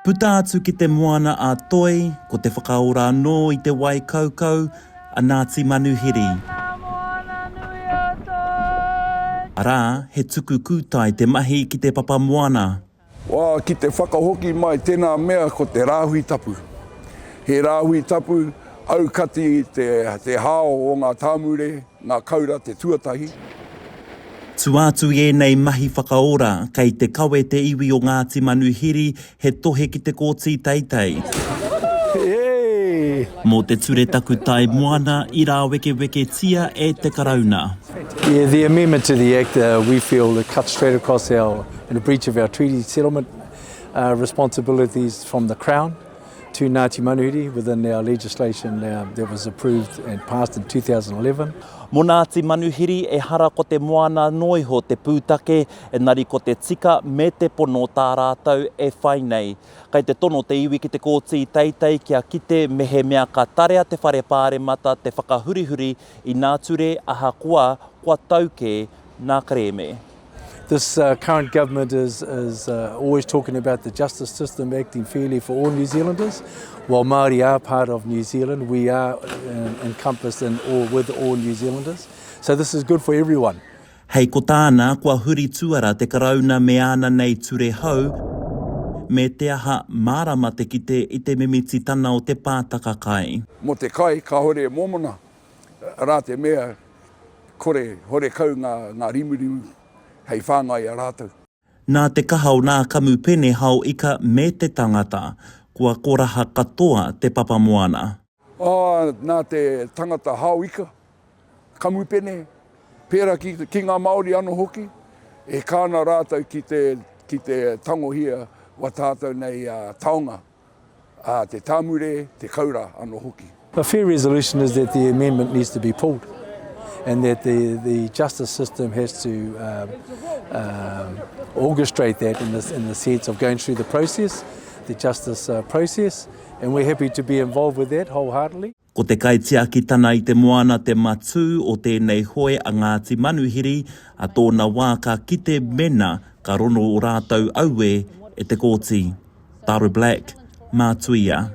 Puta atu ki te moana a toi, ko te whakaora anō i te wai kaukau, a Ngāti Manuhiri. Arā, he tuku kūtai te mahi ki te papa moana. Wā, ki te whakahoki mai tēnā mea ko te rāhui tapu. He rāhui tapu, aukati te hao o ngā tāmure, ngā kaura, te tuatahi. Tuatu e nei mahi whakaora, kei te kawe te iwi o Ngāti Manuhiri, he tohe ki te kōti teitei. Hey. Mō te ture takutai moana, I rāwekeweke tia e te Karauna. Yeah, the amendment to the Act, we feel it cuts straight across in a breach of our treaty settlement responsibilities from the Crown to Ngāti Manuhiri within our legislation that was approved and passed in 2011. Mō Ngāti Manuhiri e hara ko te moana noiho te pūtake, engari ko te tika me te pono tā rātou e whai nei. Kei te tono te iwi ki te kōti teitei kia kite mehe mea ka tarea te whare pāremata te whakahurihuri I nā ture aha kua tauke nā keremē. This current government is always talking about the justice system acting fairly for all New Zealanders. While Māori are part of New Zealand, we are encompassed with all New Zealanders. So this is good for everyone. Hei ko tāna kua huri tuara te Karauna me ana nei ture hau, me te aha mārama te kite I te mimiti tana o te pātaka kai. Mo te kai, ka hore momona, rā te mea, kore, hore kau ngā rimurimu, hei whāngai a rātou. Nā te kaha o nā kamupene hau ika me te tangata, kua koraha katoa te papa moana. Nā te tangata hau ika, kamupene, pēra ki ngā Māori anō hoki, e kāna rātou ki te tangohia wa tātou nei taonga, te tāmure, te kaura anō hoki. A fair resolution is that the amendment needs to be pulled, and that the justice system has to orchestrate that in the sense of going through the process, the justice process, and we're happy to be involved with that wholeheartedly. Ko te kaitiaki tana I te moana te matu o tēnei hoe a Ngāti Manuhiri, a tōna wā ka kite mena ka rono o rātou aue e te kōti. Taru Black, Mātuia.